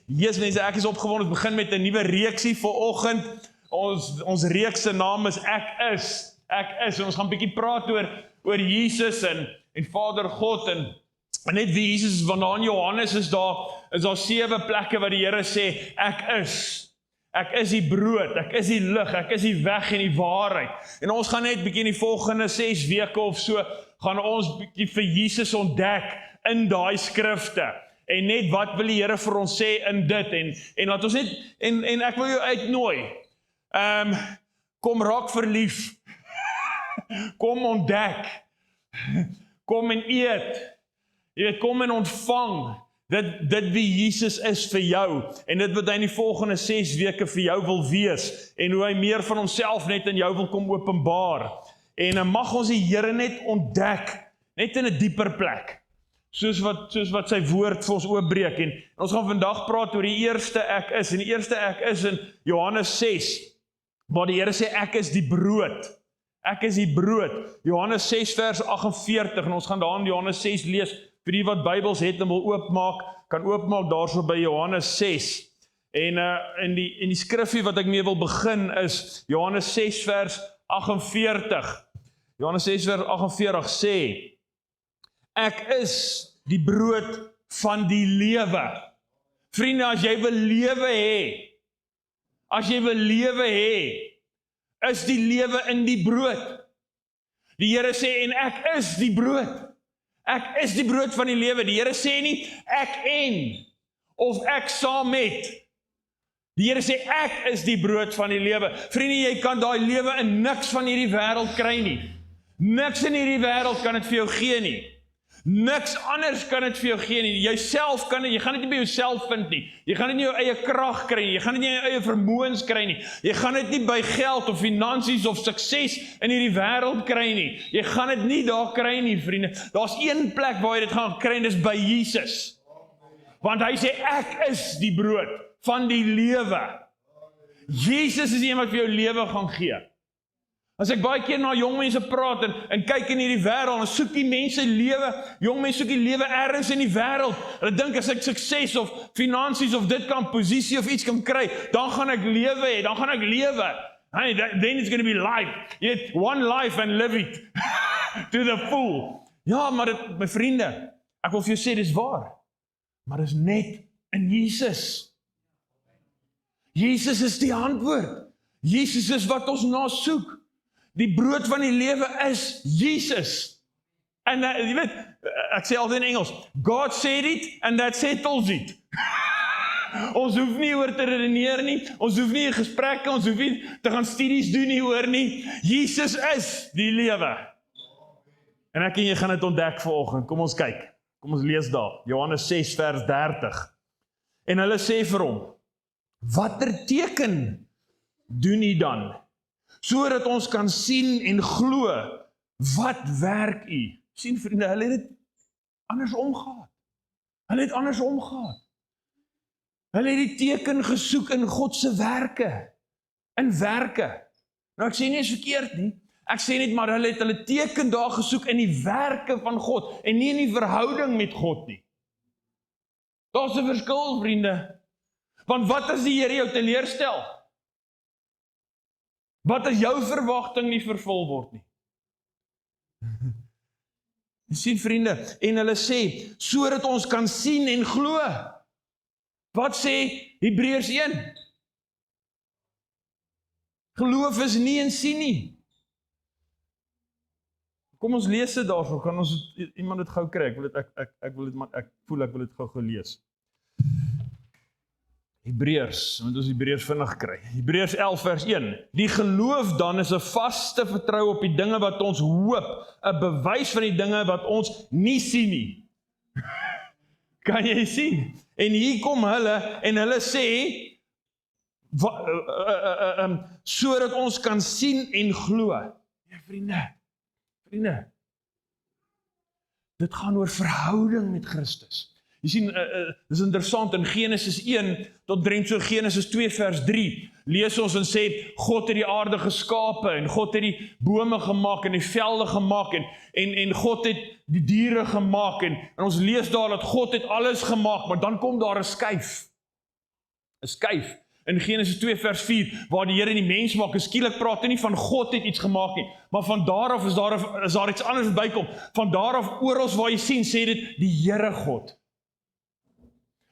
Yes mense, ek is opgewonde, ons begin met 'n nuwe reeksie vir oggend. Ons reeks se naam is Ek is. En ons gaan 'n bietjie praat oor Jesus en Vader God en net wie Jesus is, want in Johannes is daar 7 plekke waar die Here sê, ek is. Ek is die brood, ek is die lig, ek is die weg en die waarheid. En ons gaan net bietjie in die volgende 6 weke of so, gaan ons bietjie vir Jesus ontdek in daai skrifte. En net wat wil die Here vir ons sê in dit, en laat ons net, en ek wil jou uitnooi, kom raak verlief, kom ontdek, kom en eet, jy weet, kom en ontvang, dit wie Jesus is vir jou, en dit wat hy in die volgende 6 weke vir jou wil wees, en hoe hy meer van homself net in jou wil kom openbaar, en mag ons die Here net ontdek, net in 'n dieper plek, soos wat sy woord vir ons oopbreek, en ons gaan vandag praat oor die eerste ek is, en die eerste ek is in Johannes 6, waar die Here sê ek is die brood, ek is die brood, Johannes 6 vers 48, en ons gaan daar in Johannes 6 lees, vir die wat Bybels het en wil oopmaak, kan oopmaak daarso by Johannes 6, en die skrifgie wat ek mee wil begin is, Johannes 6 vers 48, Johannes 6 vers 48 sê, ek is die brood van die lewe. Vriende, as jy wil lewe hê, is die lewe in die brood. Die Here sê, en ek is die brood. Ek is die brood van die lewe. Die Here sê nie, ek en, of ek saam met. Die Here sê, ek is die brood van die lewe. Vriende, jy kan daai lewe in niks van hierdie wêreld kry nie. Niks in hierdie wêreld kan dit vir jou gee nie. Niks anders kan dit vir jou gee nie. Jy gaan dit nie by jouself vind nie. Jy gaan dit nie jou eie krag kry nie. Jy gaan dit nie jou eie vermoëns kry nie. Jy gaan dit nie by geld of finansies of sukses in hierdie wêreld kry nie. Jy gaan dit nie daar kry nie, vriende. Daar's een plek waar jy dit gaan kry, en dis by Jesus. Want hy sê, ek is die brood van die lewe. Jesus is die een wat vir jou lewe gaan gee. As ek baie keer na jong mense praat en kyk in hierdie wêreld, en soek die mense lewe, jong mense soek die lewe ergens in die wêreld. Hulle dink as ek sukses of finansies of dit kan, posisie of iets kan kry, dan gaan ek lewe hê, dan gaan ek lewe. Hey, then it's going to be life. Jy het one life and live it to the full. Ja, maar dit, my vriende, ek wil vir jou sê, dis waar. Maar dis net in Jesus. Jesus is die antwoord. Jesus is wat ons na soek. Die brood van die lewe is Jesus. En jy weet, ek sê altyd in Engels, God said it and that settles it. Ons hoef nie oor te redeneer nie, ons hoef nie gesprekke, ons hoef nie te gaan studies doen nie oor nie. Jesus is die lewe. En ek en jy gaan dit ontdek vanoggend. Kom ons kyk. Kom ons lees daar. Johannes 6 vers 30. En hulle sê vir hom, watter teken doen u dan? Sodat ons kan sien en glo, wat werk u? Sien vriende, hulle het dit andersom gehad. Hulle het die teken gesoek in God se werke. In werke. Nou ek sê nie is verkeerd nie. Ek sê net maar hulle het hulle teken daar gesoek in die werke van God en nie in die verhouding met God nie. Daar's 'n verskil, vriende. Want wat as die Here jou teleurstel? Wat as jou verwagting nie vervul word nie? Jy sien vriende, en hulle sê, sodat ons kan sien en glo. Wat sê Hebreërs 1? Geloof is nie en sien nie. Kom ons lees dit daarvoor, kan ons iemand dit gou kry? Ek voel ek wil dit gou lees. Hebreërs, moet ons Hebreërs vinnig kry. Hebreërs 11 vers 1. Die geloof dan is 'n vaste vertroue op die dinge wat ons hoop, 'n bewys van die dinge wat ons nie sien nie. Kan jy sien? En hier kom hulle en hulle sê, sodat ons kan sien en glo. Ja, vriende, dit gaan oor verhouding met Christus. Jy sien, dis interessant, in Genesis 1 tot so Genesis 2 vers 3, lees ons en sê, God het die aarde geskape, en God het die bome gemaak, en die velde gemaak, en God het die diere gemaak, en ons lees daar dat God het alles gemaak, maar dan kom daar 'n skuif. 'n skuif. In Genesis 2 vers 4, waar die Here die mens maak, en skielik praat hy nie van God het iets gemaak nie, maar van daar af is daar iets anders bykom. Van daar af oral waar jy sien, sê dit die Here God.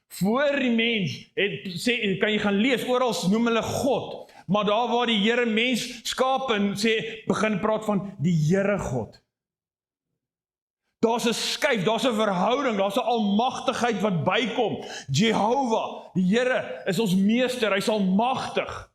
Voor die mens, kan jy gaan lees, oral noem hulle God, maar daar waar die Here mens skaap en begin praat van die Here God. Daar's 'n skuif, daar's 'n verhouding, daar's 'n almagtigheid wat bykom. Jehovah, die Here is ons meester, hy's almagtig.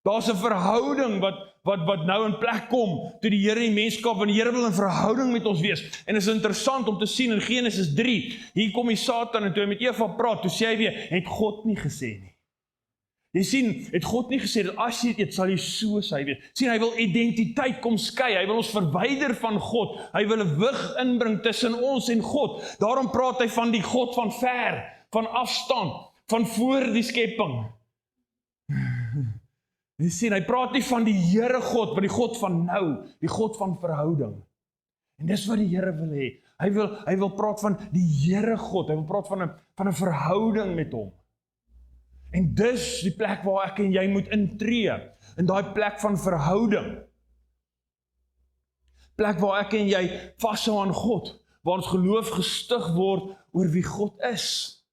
Daar's 'n verhouding wat nou in plek kom, toe die Here die mens skaap, en die Here wil in verhouding met ons wees. En dit is interessant om te sien in Genesis 3, hier kom die Satan, en toe hy met Eva praat, toe sê hy weer, het God nie gesê nie. Jy sien, het God nie gesê, dat as jy eet, sal jy soos hy wees. Sien, hy wil identiteit kom skei, hy wil ons verwyder van God, hy wil 'n wig inbring tussen ons en God. Daarom praat hy van die God van ver, van afstand, van voor die skepping. Jy sien, hy praat nie van die Here God, maar die God van nou, die God van verhouding. En dis wat die Here wil hê. Hy wil praat van die Here God, hy wil praat van 'n verhouding met hom. En dis die plek waar ek en jy moet intree, in daai plek van verhouding. Plek waar ek en jy vashou aan God, waar ons geloof gestig word oor wie God is.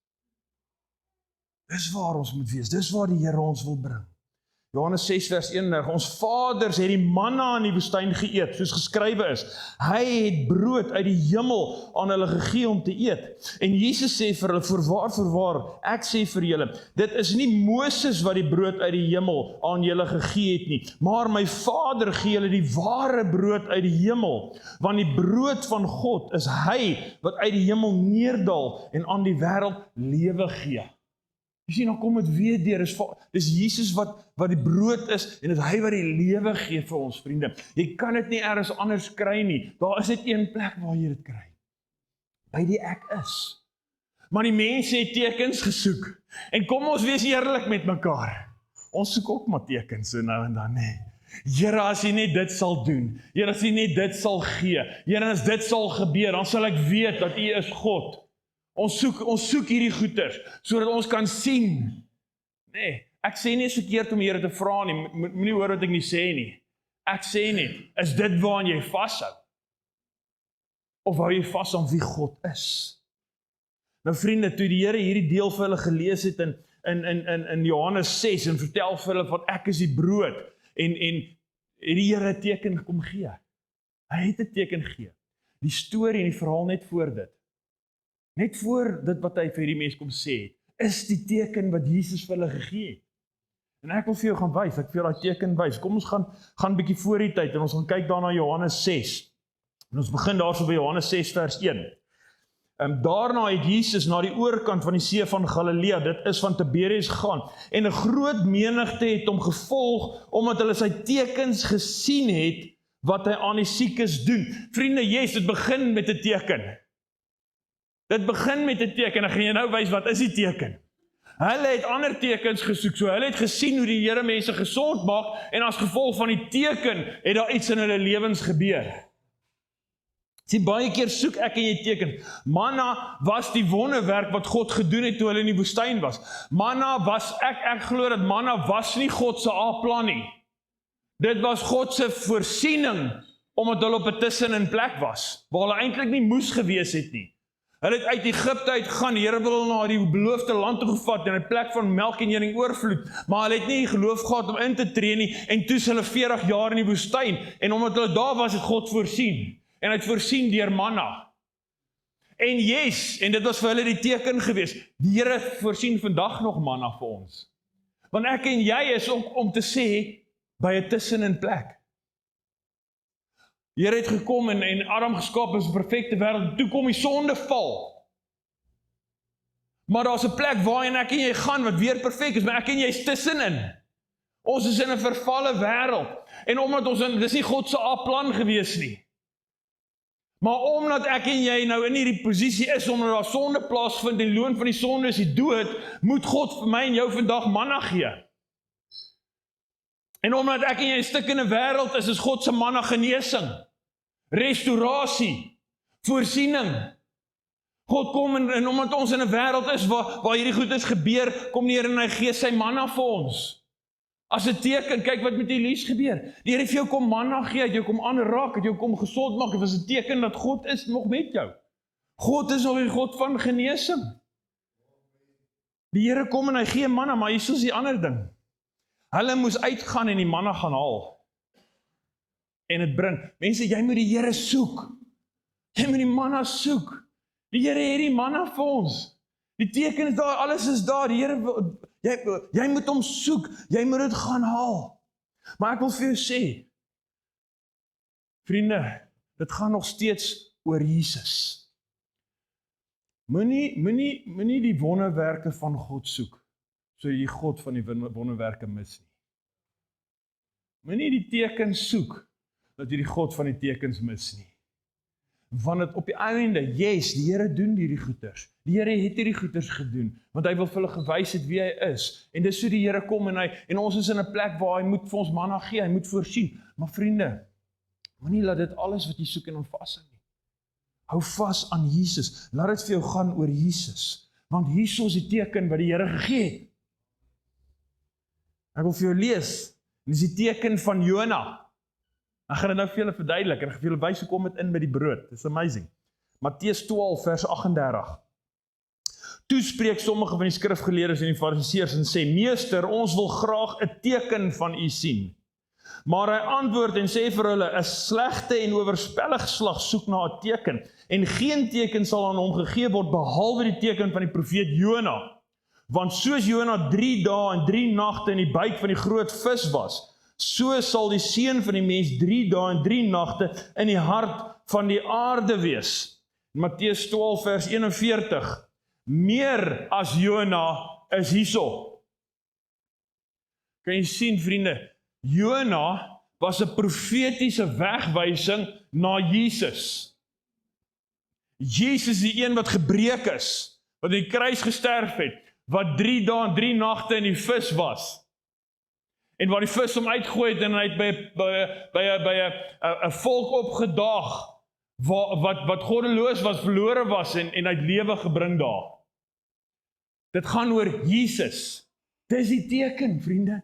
Dis waar ons moet wees, dis waar die Here ons wil bring. Johannes 6 vers 31, ons vaders het die manna in die woestyn geëet, soos geskrywe is. Hy het brood uit die hemel aan hulle gegee om te eet. En Jesus sê vir hulle, voorwaar, ek sê vir julle, dit is nie Moses wat die brood uit die hemel aan julle gegee het nie, maar my Vader gee julle die ware brood uit die hemel, want die brood van God is hy wat uit die hemel neerdal en aan die wêreld lewe gee. Jy sien, dan kom dit weer deur, dis Jesus wat die brood is, en dit is hy wat die lewe gee vir ons, vriende. Jy kan dit nie ergens anders kry nie, daar is net een plek waar jy dit kry, by die ek is. Maar die mense het tekens gesoek, en kom ons wees eerlik met mekaar, ons soek ook maar tekens, so nou en dan, nee. Here, as jy net dit sal doen, Here, as jy net dit sal gee, Here, as dit sal gebeur, dan sal ek weet dat U is God. Ons soek hierdie goeders, sodat ons kan sien. Nee, ek sê nie is verkeerd om die Here te vra nie, moenie hoor wat ek nie sê nie. Ek sê net, is dit waaraan jy vashou? Of hou jy vas aan wie God is? Nou vriende, toe die Here hierdie deel vir hulle gelees het in Johannes 6, en vertel vir hulle van ek is die brood, en die Here 'n teken kom gee. Hy het 'n teken gegee. Die storie en die verhaal net voor dit. Net voor dit wat hy vir hierdie mense kom sê, is die teken wat Jesus vir hulle gegee het. En ek wil vir jou gaan wys, ek wil jou daai teken wys. Kom ons gaan bietjie voor die tyd, en ons gaan kyk daarna Johannes 6. En ons begin daarso by Johannes 6 vers 1. Daarna het Jesus na die oorkant van die see van Galilea, dit is van Tiberias gegaan, en 'n groot menigte het hom gevolg, omdat hulle sy tekens gesien het, wat hy aan die siekes doen. Vriende, dit begin met 'n teken. Dit begin met 'n teken, en gaan jy nou wys, wat is die teken? Hulle het ander tekens gesoek, so hulle het gesien hoe die Here mense gesond maak, en as gevolg van die teken, het daar iets in hulle lewens gebeur. Sien, baie keer soek ek en jy tekens. Manna was die wonderwerk wat God gedoen het toe hulle in die woestyn was. Manna was, ek glo dat manna was nie God se A-plan nie. Dit was God se voorsiening, omdat hulle op 'n tussenin plek was, waar hulle eintlik nie moes gewees het nie. Hulle het uit Egipte uitgegaan, die Here wil hulle na die beloofde land toe gevat, in 'n plek van melk en honing oorvloed, maar hulle het nie geloof gehad om in te tree nie, en toe is hulle 40 jaar in die woestyn, en omdat hulle daar was, het God voorsien, en hy het voorsien deur manna. En en dit was vir hulle die teken gewees, die Here voorsien vandag nog manna vir ons. Want ek en jy is ook om te sê, by 'n tussenin plek. Die Here het gekom en Adam geskaap is 'n perfekte wêreld, toe kom die sondeval. Maar daar's 'n plek waarheen ek en jy gaan, wat weer perfek is, maar ek en jy is tussenin. Ons is in 'n vervalle wêreld, en omdat dis nie God se A-plan gewees nie. Maar omdat ek en jy nou in hierdie posisie is, omdat daar sonde plaasvind, en die loon van die sonde is die dood, moet God vir my en jou vandag manna gee. En omdat ek en jy 'n stuk in 'n wêreld is God se manna genesing, restaurasie, voorsiening. God kom en omdat ons in 'n wêreld is waar hierdie goeders gebeur, kom die Here en hy gee sy manna vir ons. As 'n teken, kyk wat met Elies gebeur. Die Here het vir jou kom manna gee, het jou kom aanraak, het jou kom gesond maak, dit was 'n teken dat God is nog met jou. God is nog die God van genesing. Die Here kom en hy gee manna, maar hier is die ander ding. Hulle moes uitgaan en die manna gaan haal. En dit bring. Mense, jy moet die Here soek. Jy moet die manna soek. Die Here het die manna vir ons. Die teken is daar, alles is daar. Die Here, jy moet hom soek. Jy moet dit gaan haal. Maar ek wil vir jou sê, vriende, dit gaan nog steeds oor Jesus. Moenie die wonderwerke van God soek, so jy die God van die wonderwerke mis nie. Moenie die tekens soek, dat jy die God van die tekens mis nie. Want het op die einde, yes, die Here doen hierdie goeders. Die Here het hierdie goeders gedoen, want hy wil vir hulle gewys het wie hy is. En dis so die Here kom en ons is in 'n plek waar hy moet vir ons manna gee, hy moet voorsien. Maar vriende, moenie laat dit alles wat jy soek en hom vashou nie. Hou vas aan Jesus. Laat dit vir jou gaan oor Jesus. Want hier is die teken wat die Here gegee het. Ek wil vir jou lees. En dis die teken van Jona. Ek gaan dit nou vir julle verduidelik en ek gaan vir julle wys hoe kom dit in met die brood. It's amazing. Matteus 12 vers 38. Toe spreek sommige van die skrifgeleerdes en die fariseërs en sê, Meester, ons wil graag 'n teken van u sien. Maar hy antwoord en sê vir hulle, 'n slegte en oorspellige slag soek na 'n teken, en geen teken sal aan hom gegee word behalwe die teken van die profeet Jona. Want soos Jona 3 dae en 3 nagte in die buik van die groot vis was, so sal die seun van die mens 3 dae en 3 nagte in die hart van die aarde wees. Matteus 12 vers 41. Meer as Jona is hierso. Kan jy sien, vriende, Jona was 'n profetiese wegwysing na Jesus. Jesus is die een wat gebreek is, wat in die kruis gesterf het, wat 3 dae en 3 nagte in die vis was. En waar die vis hom uitgooi het en hy het by 'n volk opgedaag wat goddeloos was, verlore was en hy het lewe gebring daar. Dit gaan oor Jesus. Dis die teken, vriende.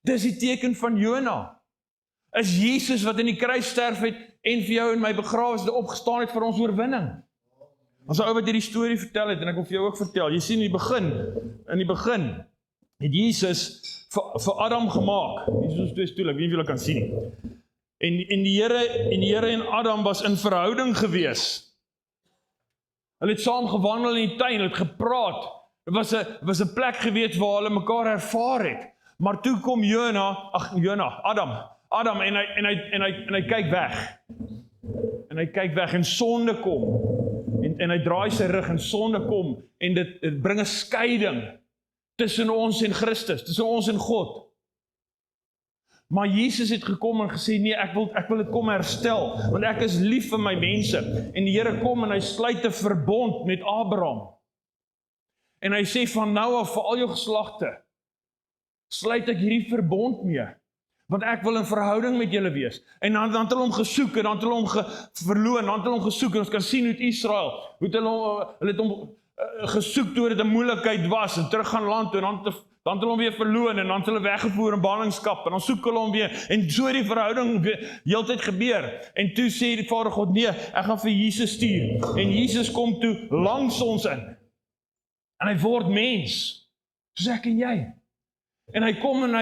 Dis die teken van Jona. Is Jesus wat in die kruis sterf het en vir jou en my begrawe is, opgestaan het vir ons oorwinning. As 'n ou wat hierdie storie vertel het en ek wil vir jou ook vertel. Jy sien in die begin het Jesus vir Adam gemaak. Hier is twee stoele, ek weet nie of julle kan sien nie. En die Here en Adam was in verhouding gewees. Hulle het saam gewandel in die tuin, hulle het gepraat. Dit was 'n plek gewees waar hulle mekaar ervaar het. Maar toe kom Adam en hy kyk weg. En hy kyk weg en sonde kom. En hy draai sy rug en sonde kom en dit bring 'n skeiding tussen ons en Christus, tussen ons en God. Maar Jesus het gekom en gesê, nee, ek wil dit kom herstel, want ek is lief vir my mense. En die Here kom en hy sluit 'n verbond met Abraham. En hy sê van nou af vir al jou geslagte, sluit ek hierdie verbond mee, want ek wil in verhouding met julle wees. En dan het hulle hom gesoek, en dan het hulle hom verloon, dan het hulle hom gesoek, en ons kan sien hoe Israel, hulle het hom gesoek toe dit 'n moeilikheid was, en terug gaan land toe, en dan het hulle hom weer verloon, en dan het hulle weggevoer in ballingskap, en dan soek hulle hom weer, en so het die verhouding heeltyd gebeur. En toe sê die Vader God, nee, ek gaan vir Jesus stuur. En Jesus kom toe langs ons in. En hy word mens, soos ek en jy. En hy kom en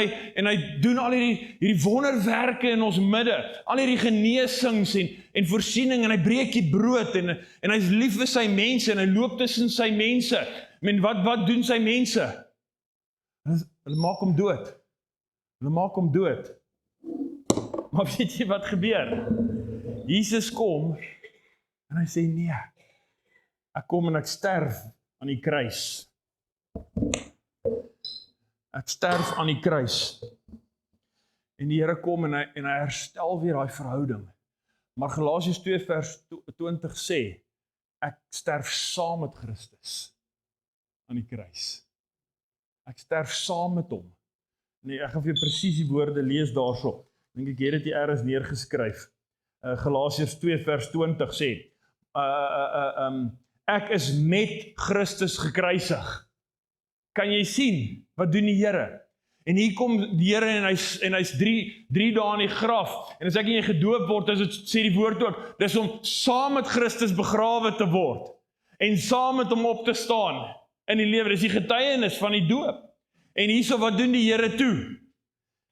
hy doen al hierdie wonderwerke in ons midde, al hierdie genesings en voorsiening, en hy breek die brood, en hy is lief vir sy mense, en hy loop tussen sy mense. Men, wat doen sy mense? Hulle maak hom dood. Hulle maak hom dood. Maar weet jy wat gebeur? Jesus kom, en hy sê, nee, ek kom en ek sterf aan die kruis. Ek sterf aan die kruis. En die Here kom en hy herstel weer daai verhouding. Maar Galasiërs 2 vers 20 sê, ek sterf saam met Christus aan die kruis. Ek sterf saam met hom. Nee, ek gaan vir jou presies die woorde lees daarso. Dink ek het dit hier ergens neergeskryf. Galasiërs 2 vers 20 sê, ek is met Christus gekruisig. Kan jy sien, wat doen die Here? En hier kom die Here en hy's 3 dae in die graf. En as ek en jy gedoop word, is dit, sê die woord ook, dis om saam met Christus begrawe te word. En saam met hom op te staan in die lewe. Dis die getuienis van die doop. En hierso, wat doen die Here toe?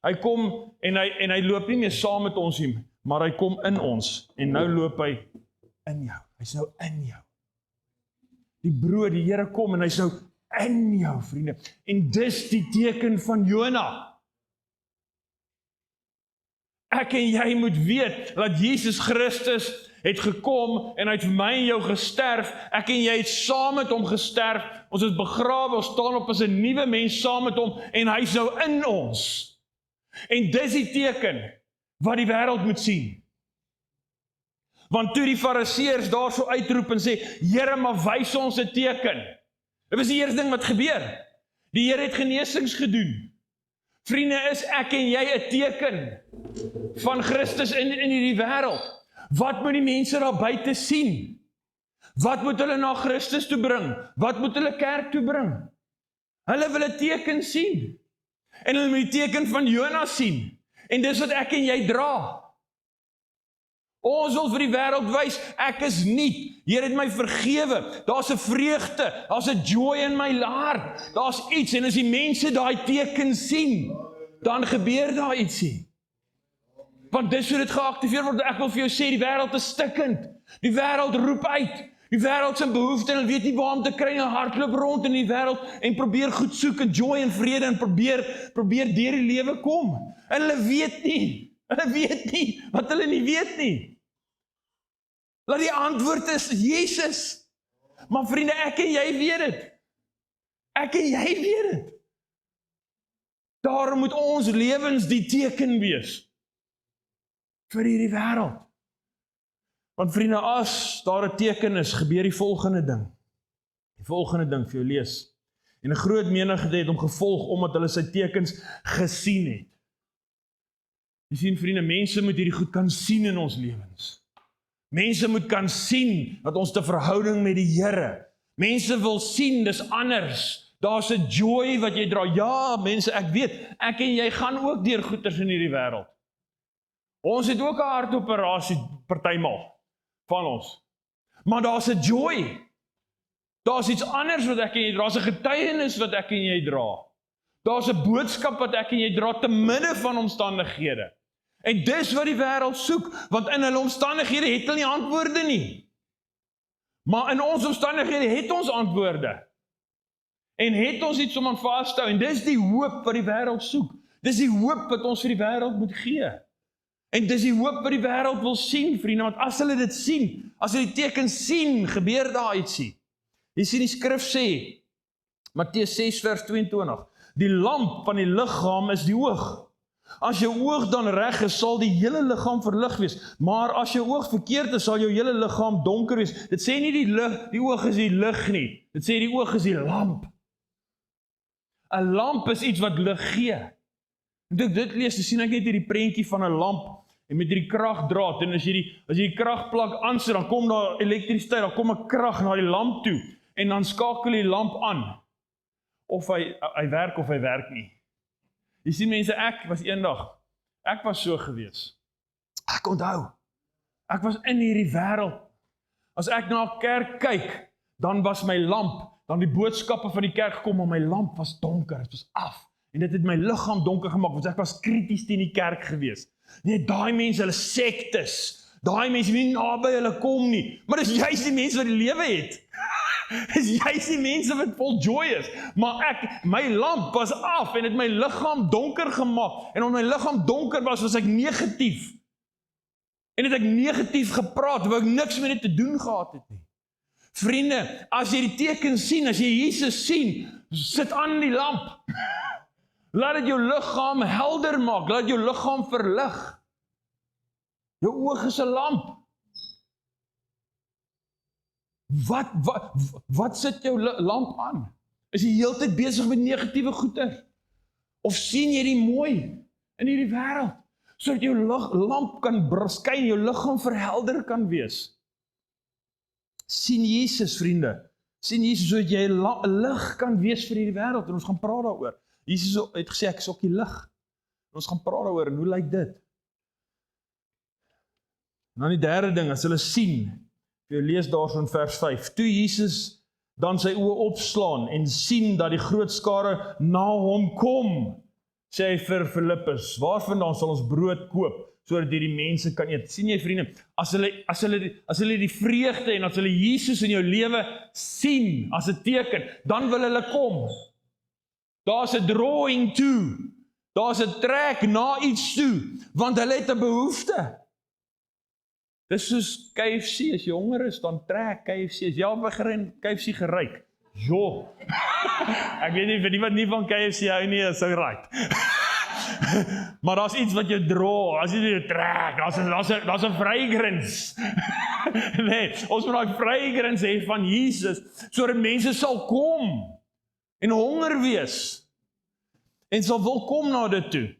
Hy kom en hy loop nie meer saam met ons nie, maar hy kom in ons. En nou loop hy in jou. Hy's nou in jou. Die brood, die Here kom en hy's nou in jou, vriende. En dis die teken van Jona. Ek en jy moet weet, dat Jesus Christus het gekom, en hy het vir my en jou gesterf, ek en jy het saam met hom gesterf, ons is begrawe, ons staan op as 'n nuwe mens saam met hom, en hy is nou in ons. En dis die teken, wat die wêreld moet sien. Want toe die fariseërs daar so uitroep en sê, Here, maar wys ons 'n teken. Dit was die eerste ding wat gebeur. Die Here het genesings gedoen. Vriende, is ek en jy 'n teken van Christus in hierdie wêreld? Wat moet die mense daar buite sien? Wat moet hulle na Christus toe bring? Wat moet hulle kerk toe bring? Hulle wil 'n teken sien. En hulle moet die teken van Jona sien. En dis wat ek en jy dra. Ons wil vir die wêreld wys, ek is nuut. Here het my vergewe. Daar's 'n vreugde, daar's 'n joy in my hart. Daar's iets, en as die mense daai teken sien, dan gebeur daar ietsie. Want dis hoe dit geaktiveer word. Ek wil vir jou sê, die wêreld is stikkend. Die wêreld roep uit. Die wêreld se behoefte, en hulle weet nie waar om te kry, en hardloop rond in die wêreld en probeer goed soek en joy en vrede en probeer deur die lewe kom. En hulle weet nie. Hulle weet nie wat hulle nie weet nie. Dat die antwoord is Jesus. Maar vriende, ek en jy weet dit. Ek en jy weet dit. Daarom moet ons lewens die teken wees vir hierdie wêreld. Want vriende, as daar 'n teken is, gebeur die volgende ding. Die volgende ding vir jou lees. En 'n groot menigte het hom gevolg, omdat hulle sy tekens gesien het. Jy sien, vriende, mense moet hierdie goed kan sien in ons lewens. Mense moet kan sien dat ons 'n verhouding met die Here. Mense wil sien, dis anders. Daar's 'n joy wat jy dra. Ja, mense, ek weet, ek en jy gaan ook deur goeters in hierdie wêreld. Ons het ook 'n hartoperasie, partymal van ons. Maar daar's 'n joy. Daar's iets anders wat ek en jy dra. Daar's 'n getuienis wat ek en jy dra. Daar's 'n boodskap wat ek en jy dra te midde van omstandighede. En dis wat die wêreld soek, want in hulle omstandighede het hulle nie antwoorde nie. Maar in ons omstandighede het ons antwoorde. En het ons iets om aan vas te hou, en dis die hoop wat die wêreld soek. Dis die hoop wat ons vir die wêreld moet gee. En dis die hoop wat die wêreld wil sien, vriende, want as hulle dit sien, as hulle die teken sien, gebeur daar ietsie. Jy sien die skrif sê, Matteus 6 vers 22, die lamp van die liggaam is die oog. As jou oog dan reg is, sal die hele liggaam verlig wees. Maar as jou oog verkeerd is, sal jou hele liggaam donker wees. Dit sê nie die oog is die lig nie. Dit sê die oog is die lamp. 'n lamp is iets wat lig gee. En toe ek dit lees, dan sien ek net hierdie prentjie van 'n lamp en met hierdie kragdraad, en as jy die kragplak aansit, dan kom daar elektrisiteit, dan kom 'n krag na die lamp toe, en dan skakel die lamp aan. Of hy werk of hy werk nie. Jy sien mense, ek was eendag, ek was so gewees. Ek onthou, ek was in hierdie wêreld. As ek na 'n kerk kyk, dan was my lamp, dan die boodskappe van die kerk gekom, maar my lamp was donker, het was af. En dit het my liggaam donker gemaak, want ek was krities teen die kerk gewees. Nee, daai mense, hulle sektes, daai mense wie nie naby hulle kom nie, maar dis juist die mense wat die lewe het. Dis juist die mense wat vol joy is, maar my lamp was af, en het my liggaam donker gemaak, en omdat my liggaam donker was ek negatief. En het ek negatief gepraat, wou ek niks met dit te doen gehad het nie. Vriende, as jy die teken sien, as jy Jesus sien, sit aan die lamp. Laat dit jou liggaam helder maak, laat jou liggaam verlig. Jou oog is 'n lamp. Wat sit jou lamp aan? Is jy heeltyd besig met negatiewe goeie? Of sien jy die mooi in hierdie wêreld? Sodat jou lamp kan skyn, jou liggaam verhelder kan wees. sien Jesus, vriende. Sien Jesus, sodat jy 'n lig kan wees vir hierdie wêreld, en ons gaan praat daaroor. Jesus het gesê, ek is ook die lig. Ons gaan praat daaroor, en hoe lyk dit? En dan die derde ding, as hulle sien, jy lees daarso in vers 5, toe Jesus dan sy oë opslaan en sien dat die groot skare na hom kom, sê hy vir Filippus, waarvandaan sal ons brood koop, sodat die mense kan eet. Sien jy, vriende, as hulle die vreugde en as hulle Jesus in jou lewe sien as 'n teken, dan wil hulle kom. Daar's 'n drawing toe, daar's 'n trek na iets toe, want hulle het 'n behoefte. Dis soos KFC, as jy honger is, dan trek KFC, as jy al begin KFC geryk, jo, ek weet nie, vir die wat nie van KFC hou nie, is so right. Maar daar's iets wat jou draw, as jy jou trek, daar's 'n fragrance. Nee, ons moet daai fragrance hê van Jesus, sodat mense sal kom, en honger wees, en sal wil kom na dit toe.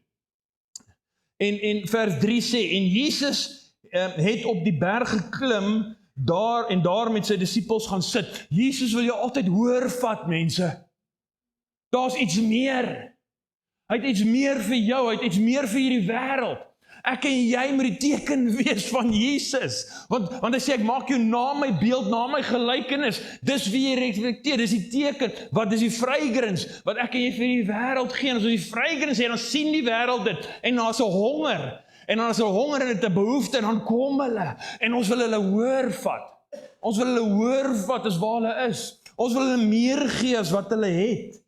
En vers 3 sê, en Jesus het op die berg geklim, daar met sy disippels gaan sit. Jesus wil jou altyd hoor vat, mense. Daar's iets meer. Hy het iets meer vir jou, hy het iets meer vir hierdie wêreld. Ek en jy moet die teken wees van Jesus. Want hy sê, ek maak jou na my beeld, na my gelykenis. Dis wie jy reflekteer, dis die teken. Wat is die fragrance wat ek en jy vir die wêreld gee? En as ons die fragrance hê, dan sien die wêreld dit. En daar's 'n honger. En dan is 'n honger en dit 'n behoefte, en dan kom hulle. En ons wil hulle hoor vat. Ons wil hulle hoor vat as waar hulle is. Ons wil hulle meer gee as wat hulle het.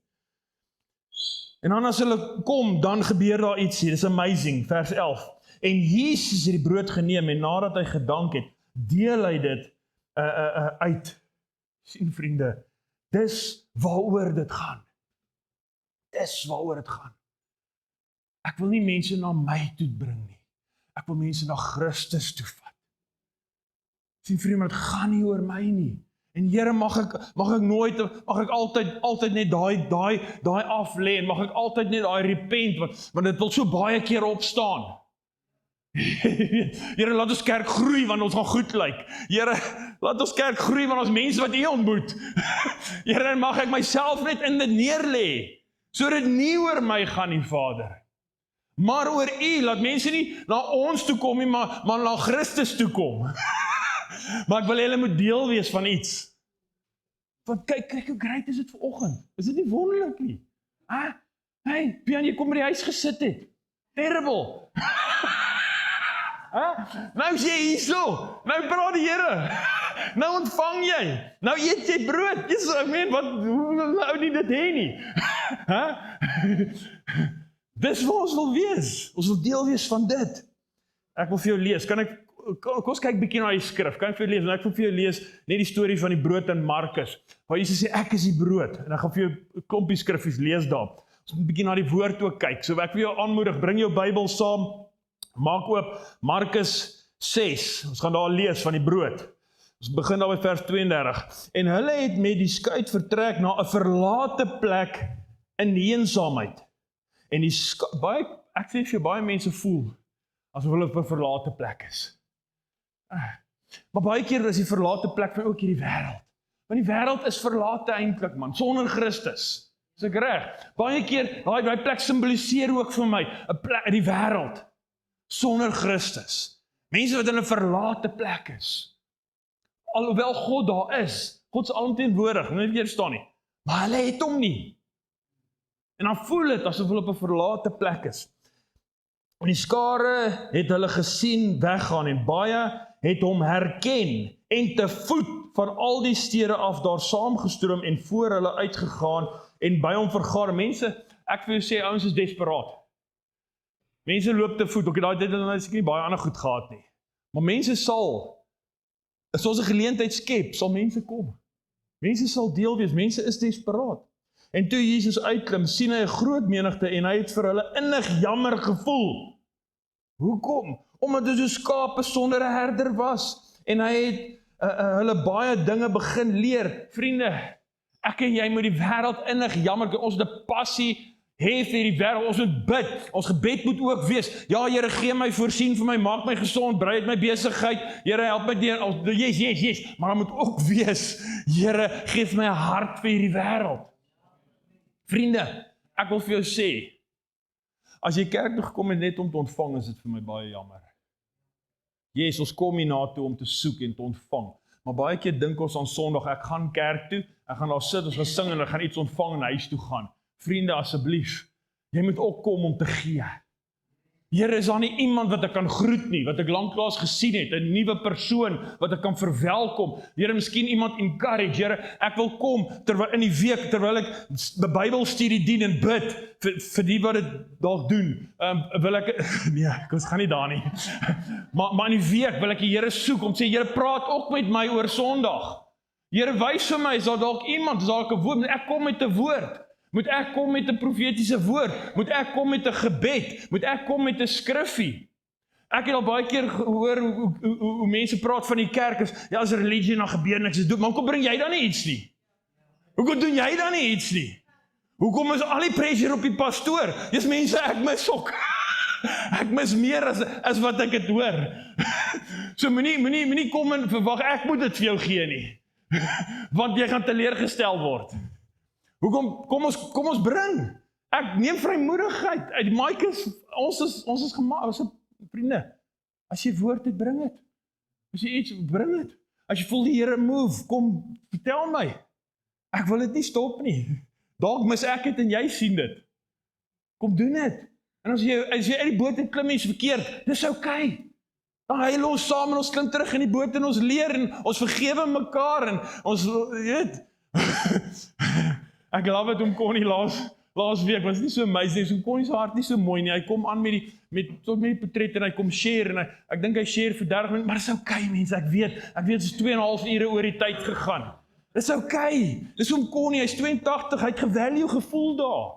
En dan as hulle kom, dan gebeur daar iets hier. Dis amazing, vers 11. En Jesus het die brood geneem, en nadat hy gedank het, deel hy dit uit. Sien vriende, dis waaroor dit gaan. Dis waaroor dit gaan. Ek wil nie mense na my toe bring nie. Ek wil mense na Christus toe vat. Sien vriende, maar dit gaan nie oor my nie. En Here, mag ek altyd net daai af lê, en mag ek altyd net daai repent, want dit wil so baie keer opstaan. Here, laat ons kerk groei, want ons gaan goed lyk. Here, laat ons kerk groei, want ons mense wat U ontmoet. Here, mag ek myself net in dit neerlê, sodat nie oor my gaan nie, Vader. Maar oor U, laat mense nie na ons toe kom nie, maar na Christus toe kom. Maar ek wil julle moet deel wees van iets. Want kyk hoe great is dit vanoggend. Is dit nie wonderlik nie? Hey, Pian, jy kom by die huis gesit het. Terrible. Nou is jy hierso. Nou praat die Here. Nou ontvang jy. Nou eet jy brood. Jesus, ek meen, hoe nou nie dit hê nie? Dis wat ons wil wees. Ons wil deel wees van dit. Ek wil vir jou lees. Kom ons kyk bietjie na die skrif. Kan ek vir jou lees? En ek wil vir jou lees net die storie van die brood in Markus. Waar Jesus sê, ek is die brood. En ek gaan vir jou 'n klompie skriffies lees daar. Ons moet bietjie na die woord ook kyk. So ek wil jou aanmoedig, bring jou Bybel saam. Maak oop Markus 6. Ons gaan daar lees van die brood. Ons begin daar by vers 32. En hulle het met die skuit vertrek na 'n verlate plek in die eensaamheid. En ek sê vir jou, baie mense voel asof hulle op 'n verlate plek is. Maar baie keer is die verlate plek van ook hierdie wêreld. Want die wêreld is verlate eintlik, man, sonder Christus. Is ek reg? Baie keer, daai plek simboliseer ook vir my 'n plek in die wêreld sonder Christus. Mense wat in 'n verlate plek is. Alhoewel God daar is, God is alomteenwoordig, nie verkeerd verstaan nie. Maar hulle het hom nie. En dan voel dit asof hulle op 'n verlate plek is. En die skare het hulle gesien weggaan en baie het hom herken en te voet van al die stede af daar saamgestroom en voor hulle uitgegaan en by hom vergader. Mense, ek wil sê, ouens is desperaat. Mense loop te voet, daai dit het nie baie ander goed gehad nie. Maar mense sal, as ons 'n geleentheid skep, sal mense kom. Mense sal deel wees, mense is desperaat. En toe Jesus uitklim, sien hy 'n groot menigte en hy het vir hulle innig jammer gevoel. Hoekom? Omdat dit so skape sonder 'n herder was. En hy het hulle baie dinge begin leer. Vriende, ek en jy moet die wêreld innig jammer, ons het 'n passie Hê vir die wêreld, ons moet bid. Ons gebed moet ook wees, ja Here, gee my, voorsien vir my, maak my gesond, brei uit my besigheid, Here, help my deur, yes, maar dan moet ook wees, Here, geef my 'n hart vir hierdie wêreld. Vriende, ek wil vir jou sê, as jy kerk toe gekom het net om te ontvang, is dit vir my baie jammer. Yes, ons kom hier na toe om te soek en te ontvang, maar baie keer dink ons aan Sondag, ek gaan kerk toe, ek gaan daar sit, ons gaan sing en ek gaan iets ontvang en huis toe gaan. Vriende, asseblief, jy moet ook kom om te gee. Here, is daar nie iemand wat ek kan groet nie, wat ek lanklaas gesien het, 'n nuwe persoon wat ek kan verwelkom. Here, miskien iemand encourage. Here, ek wil kom terwyl in die week, terwyl ek die Bybelstudie dien en bid vir die wat dit dalk doen. Wil ek nee, ons gaan nie daar nie. maar in die week wil ek die Here soek om te sê, Here, praat ook met my oor Sondag. Here, wys vir my, is daar dalk iemand, is daar 'n woord, moet ek kom met 'n woord? Moet ek kom met 'n profetiese woord? Moet ek kom met 'n gebed? Moet ek kom met 'n skriffie? Ek het al baie keer gehoor hoe mense praat van die kerk as religie en gebeur niks is doen. Maar hoekom bring jy dan nie iets nie? Hoekom doen jy dan nie iets nie? Hoekom is al die pressure op die pastoor? Dis mense, ek mis ook. Ek mis meer as wat ek het hoor. So moenie kom en verwag ek moet dit vir jou gee nie. Want jy gaan teleurgestel word. Hoekom, kom ons bring. Ek neem vrymoedigheid. Die mic is, ons is gemaak, vriende. As jy woord het, bring dit. As jy iets, bring dit. As jy voel die Here move, kom, vertel my. Ek wil dit nie stop nie. Dalk mis ek dit en jy sien dit. Kom doen dit. En as jy uit die boot het klim iets verkeerd, dis okay. Dan huil ons saam en ons klim terug in die boot en ons leer en ons vergewe mekaar en ons, weet. Ek love het om Connie laas week, was nie so amazing, so Connie se hart nie so mooi nie, hy kom aan met die portret en hy kom share en ek dink hy share vir 30 minute, maar dis okay mense, ek weet, dit is 2,5 ure oor die tyd gegaan. Dis okay, dis om Connie, hy is 82, hy het gevalue gevoel daar.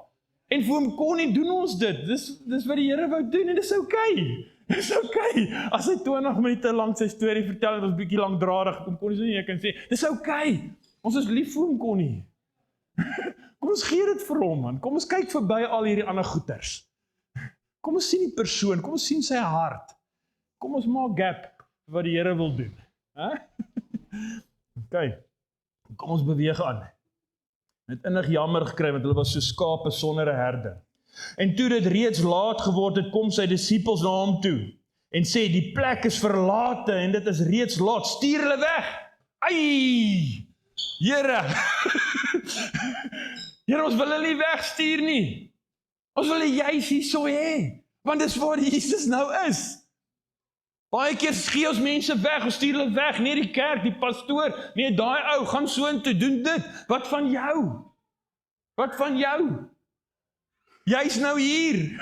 En vir hom Connie doen ons dit, dis wat die Here wou doen en dis okay. Dis okay, as hy 20 minute lank sy storie vertel en ons bietjie langdradig, kom Connie so nie, ek kan sê, dis okay, ons is lief vir hom Connie. Kom ons gee dit vir hom, man. Kom ons kyk verby al hierdie ander goeters. Kom ons sien die persoon, kom ons sien sy hart. Kom ons maak gap wat die Here wil doen. Okay, kom ons beweeg aan. Het innig jammer gekry, want hulle was so skape sonder 'n herder. En toe dit reeds laat geword het, kom sy disippels na hom toe en sê, die plek is verlate en dit is reeds laat, stuur hulle weg. Ai! Here! Here, ons wil hulle nie wegstuur nie. Ons wil hulle juis hier so hê, want dis waar Jesus nou is. Baie keer gee ons mense weg, ons stuur hulle weg, nie die kerk, die pastoor, nie daai ou, gaan so in te doen dit. Wat van jou? Wat van jou? Jy's nou hier.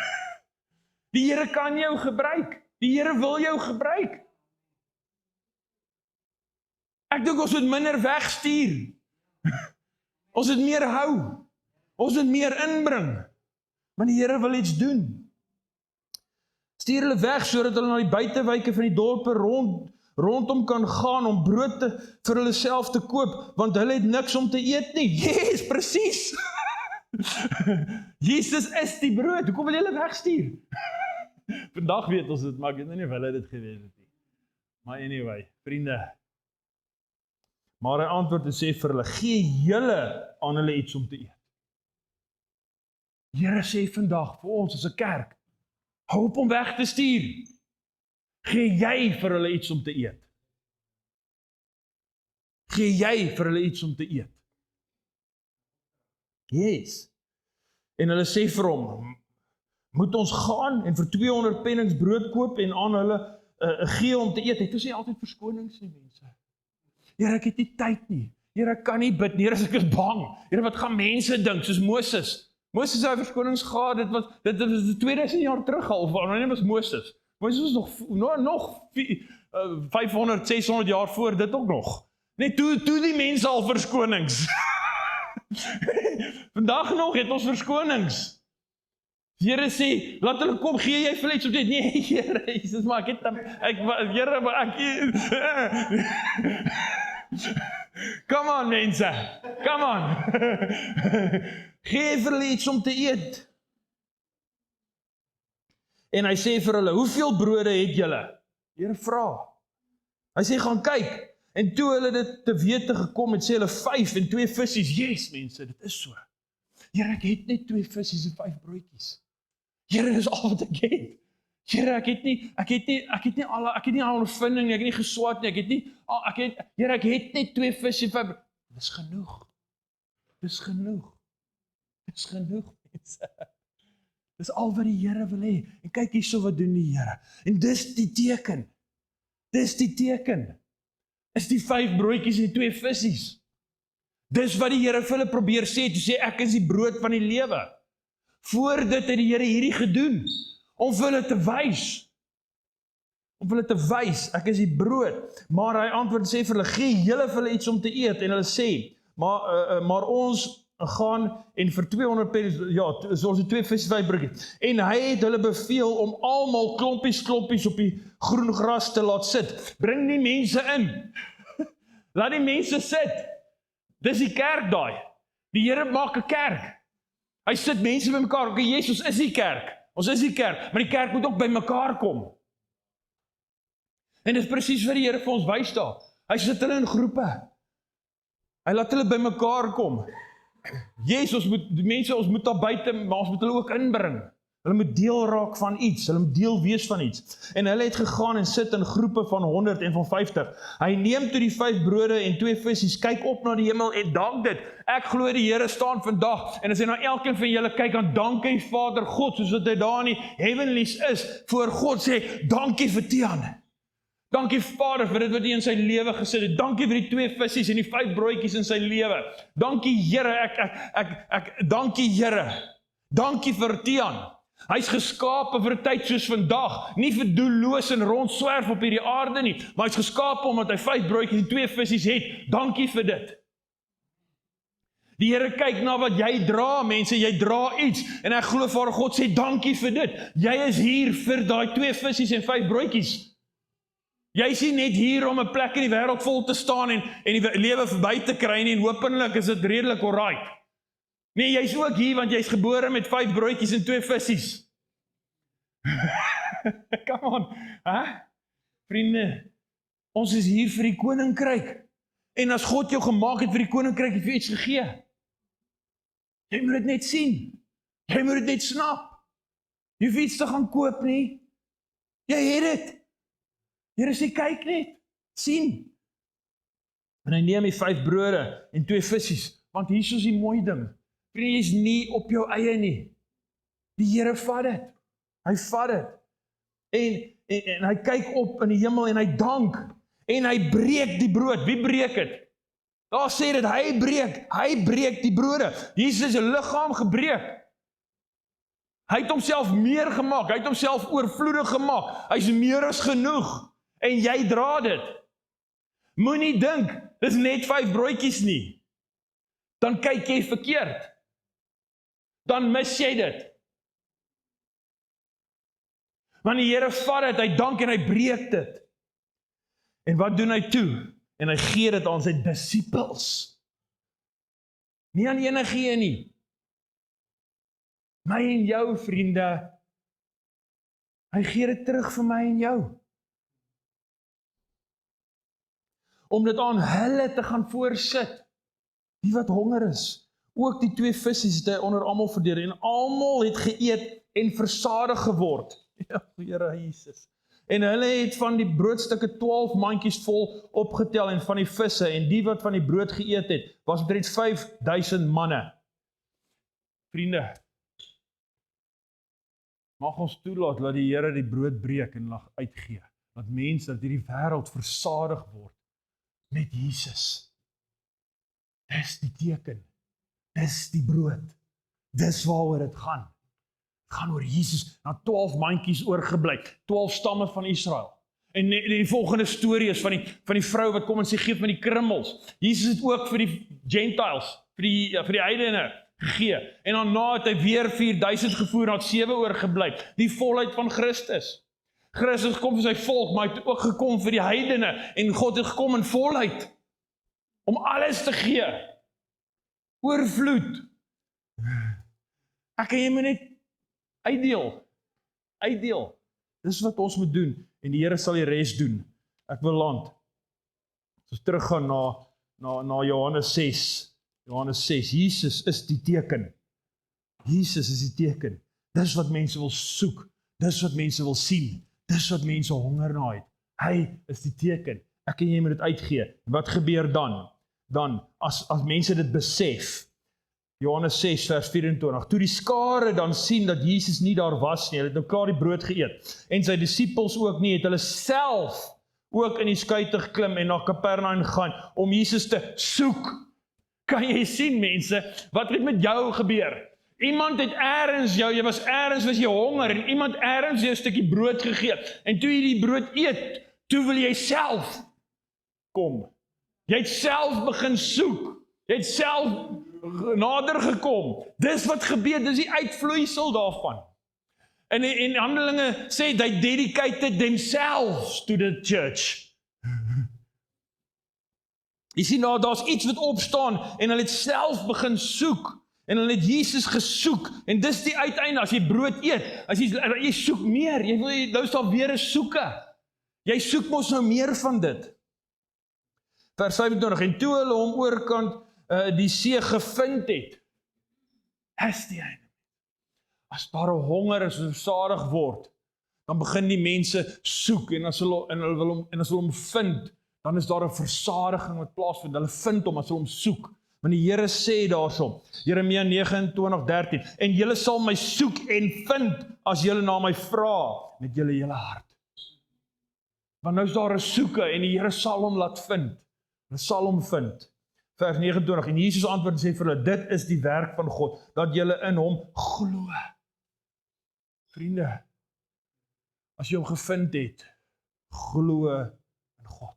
Die Here kan jou gebruik. Die Here wil jou gebruik. Ek dink ons moet minder wegstuur. Ons moet meer hou. Ons moet meer inbring. Want die Here wil iets doen. Stuur hulle weg sodat hulle na die buitewyke van die dorpe rondom kan gaan om brood vir hulle self te koop, want hulle het niks om te eet nie. Yes, presies. Jesus is die brood. Hoekom wil jy hulle wegstuur? Vandag weet ons dit, maar ek weet nie of hulle dit geweet het nie. Maar anyway, vriende. Maar hy antwoord en sê vir hulle, gee julle aan hulle iets om te eet. Here sê vandag vir ons as 'n kerk, hou op om weg te stuur. Gee jy vir hulle iets om te eet. Gee jy vir hulle iets om te eet. Yes. En hulle sê vir hom, moet ons gaan en vir 200 pennings brood koop en aan hulle gee om te eet. Het ons nie altyd verskonings nie, mense. Here, ek het nie tyd nie. Here, ek kan nie bid nie. Here, ek is bang. Here, wat gaan mense dink, soos Moses? Moses het verskonings gehad, dit was 2000 jaar terug al, of wanneer was Moses? Moses was nog 500, 600 jaar voor dit ook nog. Nee, toe die mense al verskonings. Vandag nog het ons verskonings. Here sê, laat hulle kom, gee jy vir iets op dit? Nee, Here, Jesus, maar Here, come on, mense, come on. Gee vir hulle iets om te eet. En hy sê vir hulle, hoeveel brode het julle? Die Here vra. Hy sê, gaan kyk. En toe hulle dit te wete gekom het, sê hulle 5 en 2 visies. Yes, mense, dit is so. Here, ek het net 2 visies en 5 broodjies. Here, dis al wat ek het. Here, ek het nie al ondervinding nie, ek het nie geswat nie, Here, ek het net 2 visies en 5 broodjies. Dis genoeg. Dis genoeg. Dis genoeg, mense. Dis al wat die Here wil hê. En kyk hierso wat doen die Here. En dis die teken. Dis die teken. Is die 5 broodjies en 2 visies. Dis wat die Here vir hulle probeer sê, toe sê ek is die brood van die lewe. Voor dit het die Here hierdie gedoen, om vir hulle te wys. Om vir hulle te wys, ek is die brood. Maar hy antwoord en sê vir hulle, gee julle vir hulle iets om te eet. En hulle sê, maar ons gaan en vir 200 pennies, ja, soos die 2 visies 5 broodjies. En hy het hulle beveel om almal klompies op die groen gras te laat sit. Bring die mense in. Laat die mense sit. Dis die kerk daai. Die Here maak 'n kerk. Hy sit mense bymekaar. Okay, Jesus is die kerk. Ons is die kerk, maar die kerk moet ook bymekaar kom. En dis presies wat die Here vir ons wys daar. Hy sit hulle in groepe. Hy laat hulle bymekaar kom. Jesus moet die mense, ons moet daar buite, maar ons moet hulle ook inbring. Hulle moet deel raak van iets, hulle moet deel wees van iets. En hulle het gegaan en sit in groepe van 100 en van 50. Hy neem toe die 5 brode en 2 visies, kyk op na die hemel en dank dit. Ek glo die Here staan vandag, en as hy na elkeen van julle kyk, dan dank hy Vader God, soos wat hy daar in die heavenlies is, voor God sê, dankie vir Tiaan. Dankie Vader vir dit wat hy in sy lewe gesit het. Dankie vir die 2 visies en die 5 broodjies in sy lewe. Dankie Here, dankie Here. Dankie vir Tiaan. Hy's geskape vir 'n tyd soos vandag, nie vir doelloos en rondswerf op hierdie aarde nie, maar hy's geskape omdat hy 5 broodjies en 2 visies het. Dankie vir dit. Die Here kyk na wat jy dra, mense, jy dra iets, en ek glo Vader God sê dankie vir dit. Jy is hier vir daai 2 visies en 5 broodjies. Jy is nie net hier om 'n plek in die wêreld vol te staan en die lewe verby te kry nie, en hopelik is dit redelik alright. Nee, jy's ook hier want jy's gebore met 5 broodjies en 2 visies. Come on, hè? Vriende, ons is hier vir die koninkryk. En as God jou gemaak het vir die koninkryk, het hy vir iets gegee. Jy moet dit net sien. Jy moet dit net snap. Jy hoef iets te gaan koop nie. Jy het dit. Here sê, kyk net, sien. En hy neem die 5 brode en 2 visies, want hier is die mooi ding. Vriende, jy is nie op jou eie nie. Die Here vat dit. Hy vat dit. En hy kyk op in die hemel en hy dank. En hy breek die brood. Wie breek dit? Daar sê dit, hy breek die brode. Jesus se liggaam gebreek. Hy het homself meer gemaak. Hy het homself oorvloedig gemaak. Hy's meer as genoeg. En jy dra dit. Moenie dink, dis net 5 broodjies nie. Dan kyk jy verkeerd. Dan mis jy dit. Want die Here vat dit, hy dank en hy breek dit. En wat doen hy toe? En hy gee dit aan sy disippels. Nie aan enige een nie. My en jou, vriende. Hy gee dit terug vir my en jou. Om dit aan hulle te gaan voorsit. Die wat honger is. Ook die 2 visies het hy onder almal verdeel. En almal het geëet en versadig geword. Ja, Here Jesus. En hulle het van die broodstukke 12 mandjies vol opgetel en van die visse. En die wat van die brood geëet het, was omtrent 5000 manne. Vriende, mag ons toelaat dat die Here die brood breek en lag uitgee. Dat mense dat hierdie wêreld versadig word met Jesus. Dis die teken. Dis die brood. Dis waaroor dit gaan. Dit gaan oor Jesus, na 12 mandjies oorgebly, 12 stamme van Israel. En die volgende storie is van die vrou wat kom en sê, geef my die krummels. Jesus het ook vir die Gentiles, vir die heidene gegee. En daarna het hy weer 4000 gevoer, en het 7 oorgebly. Die volheid van Christus. Christus kom vir sy volk, maar hy het ook gekom vir die heidene, en God het gekom in volheid, om alles te gee. Oorvloed. Ek kan jy maar net uitdeel. uitdeel. Dis wat ons moet doen, en die Here sal die res doen. Ek wil land. As ons teruggaan na Johannes 6. Johannes 6, Jesus is die teken. Jesus is die teken. Dis wat mense wil soek. Dis wat mense wil sien. Dis wat mense honger na het. Hy is die teken. Ek en jy moet dit uitgee. Wat gebeur dan? Dan, as mense dit besef, Johannes 6 vers 24, toe die skare dan sien dat Jesus nie daar was nie, hulle het nou klaar die brood geëet, en sy disippels ook nie, het hulle self ook in die skuite geklim en na Kapernaum gaan, om Jesus te soek. Kan jy sien, mense, wat het met jou gebeur? Iemand het ergens jou, jy was jy honger, en iemand ergens jou 'n stukkie brood gegee, en toe jy die brood eet, toe wil jy self kom. Jy het self begin soek, jy het self nader gekom. Dis wat gebeur, dis die uitvloeisel daarvan. En Handelinge sê, they dedicated themselves to the church. Jy sien nou, daar's iets wat opstaan, en hulle het self begin soek, en hulle het Jesus gesoek, en dis die uiteinde, as jy brood eet, as jy soek meer, jy wil, nou is daar weer 'n soeke. Jy soek mos nou meer van dit. Vers 25, en toe hulle hom oorkant die see gevind het, is die einde. As daar 'n honger is, versadig word, dan begin die mense soek, en as hulle hom vind, dan is daar 'n versadiging wat plaasvind. Hulle vind hom as hulle hom soek. Want die Here sê daarso, Jeremia 29:13, en julle sal my soek en vind, as julle na my vra, met julle hele hart. Want nou is daar 'n soeke, en die Here sal hom laat vind. Hulle sal hom vind. Vers 29, en Jesus antwoord en sê vir hulle, dit is die werk van God, dat julle in hom glo. Vriende, as jy hom gevind het, glo in God.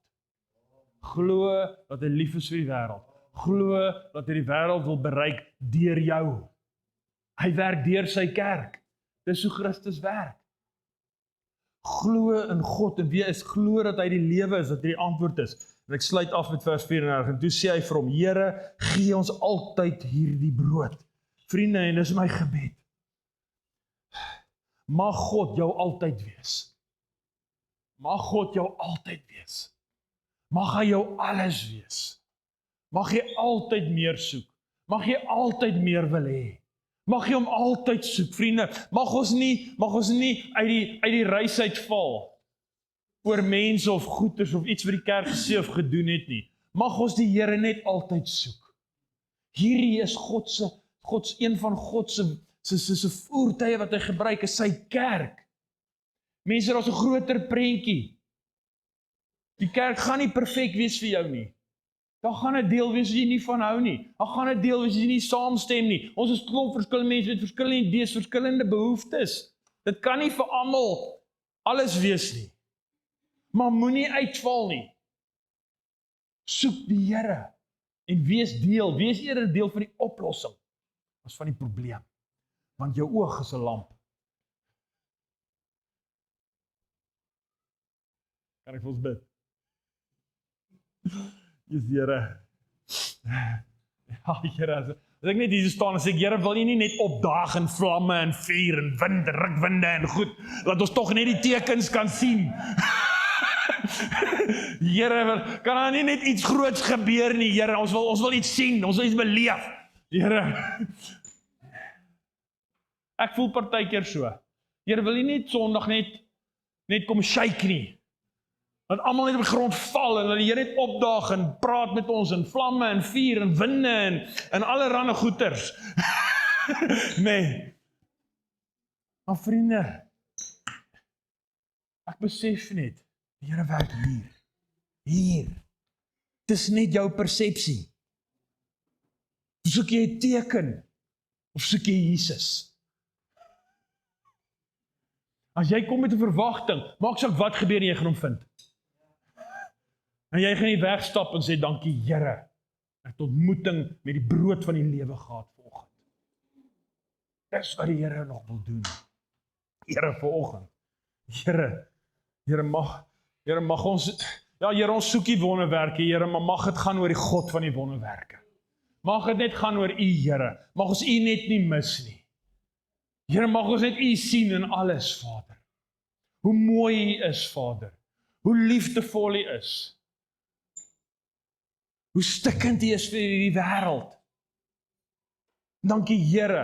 Glo dat hy lief is vir die wêreld. Glo dat hy die wêreld wil bereik deur jou. Hy werk deur sy kerk. Dis hoe Christus werk. Glo in God, en wie is glo dat hy die lewe is, dat hy die antwoord is. En ek sluit af met vers 34, en toe sê hy vir hom, Here, gee ons altyd hierdie brood. Vriende, en dis my gebed. Mag God jou altyd wees. Mag God jou altyd wees. Mag hy jou alles wees. Mag jy altyd meer soek. Mag jy altyd meer wil hê. Mag jy hom altyd soek, vriende. Mag ons nie uit die reis uitval oor mense of goeders of iets wat die kerk gesê of gedoen het nie. Mag ons die Here net altyd soek. Hierdie is een van God se voertuie wat hy gebruik, is sy kerk. Mense, daar's 'n groter prentjie. Die kerk gaan nie perfek wees vir jou nie. Daar gaan 'n deel wees wat jy nie van hou nie. Daar gaan 'n deel wees wat jy nie saamstem nie. Ons is klomp verskillende mense met verskillende idees, verskillende behoeftes. Dit kan nie vir almal alles wees nie. Maar moenie uitval nie. Soek die Here en wees eerder deel van die oplossing as van die probleem. Want jou oog is 'n lamp. Kan ek vir ons bid? Jesus, Here. Ja, Here, as ek net hier staan en sê, Here, wil jy nie net opdaag in vlamme en vuur en wind, rukwinde en goed, laat ons tog net die tekens kan sien. Here, kan daar nie net iets groots gebeur nie, Here, ons wil iets sien, ons wil iets beleef. Here, ek voel partykeer so. Here, wil jy nie Sondag net kom shake nie? Dat almal net op die grond val en dat die Here net opdaag en praat met ons in vlamme en vuur en winde en allerlei goeters. Nee. Maar vriende, ek besef net, die Here werk hier. Dis net jou persepsie. Soek jy 'n teken of soek jy Jesus? As jy kom met 'n verwagting, maak saak wat gebeur en jy gaan hom vind. En jy gaan nie wegstap en sê, dankie Here, ek het ontmoeting met die brood van die lewe gehad vanoggend. Dis wat die Here nog wil doen. Here vanoggend. Here mag ons, ja Here, ons soek die wonderwerke, Here, maar mag dit gaan oor die God van die wonderwerke. Mag dit net gaan oor U, Here. Mag ons U net nie mis nie. Here, mag ons net U sien in alles, Vader. hoe mooi U is, Vader. Hoe liefdevol U is. Hoe stikkend U is vir die wêreld. Dankie Here,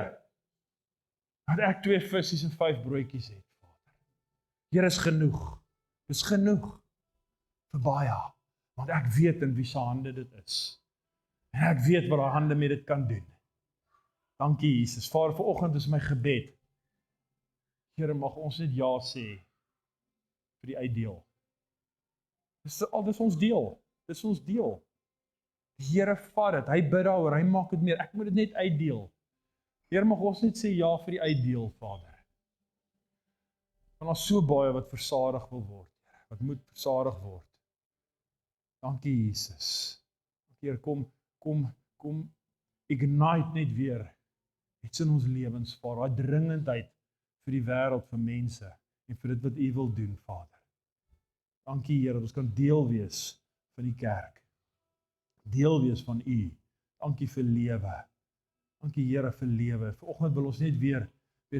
dat ek 2 visse en 5 broodjies het, Vader. Here, is genoeg. Dis genoeg vir baie, want ek weet in wie se hande dit is. En ek weet wat daai hande met dit kan doen. Dankie Jesus. Vader, vanoggend is my gebed. Here, mag ons net ja sê vir die uitdeel. Dis ons deel. Dis ons deel. Die Here vat dit. Hy bid daaroor. Hy maak dit meer. Ek moet dit net uitdeel. Here, mag ons net sê ja vir die uitdeel, Vader. Want daar's so baie wat versadig wil word, Here. Wat moet versadig word. Dankie Jesus. Here, kom ignite net weer iets in ons lewens, Vader. Daai dringendheid vir die wêreld, vir mense en vir dit wat U wil doen, Vader. Dankie Here, dat ons kan deel wees van die kerk. Deel wees van U. Dankie vir lewe. Dankie Here vir lewe. Vanoggend wil ons net weer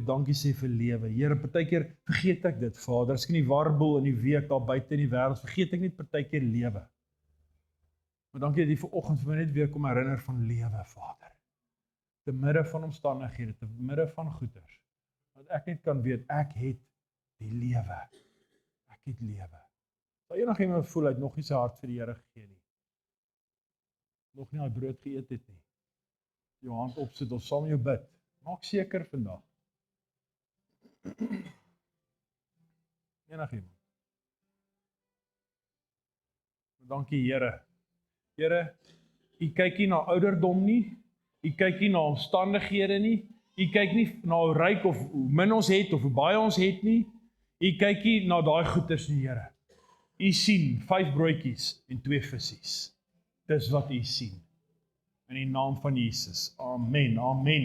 dankie sê vir lewe. Here, partykeer vergeet ek dit, Vader. As ek in die warboel in die week daar buite in die wêreld, vergeet ek net partykeer lewe. Maar dankie dat U vanoggend vir my net weer kom herinner van lewe, Vader. Te midde van omstandighede, te midde van goeders. Dat ek net kan weet, ek het die lewe. Ek het lewe. Sal enigiemand voel, hy het nog nie sy hart vir die Here gegee nie. Nog nie daai brood geëet het nie. Jou hand opsit of saam jou bid. Maak seker vandag. Enigiemand. Dankie Here. Here, U kyk nie na ouderdom nie. U kyk nie na omstandighede nie. U kyk nie na hoe ryk of hoe min ons het of hoe baie ons het nie. U kyk nie na daai goeders nie, Here. U sien 5 broodjies en 2 visse. Dis wat U sien. In die naam van Jesus. Amen. Amen.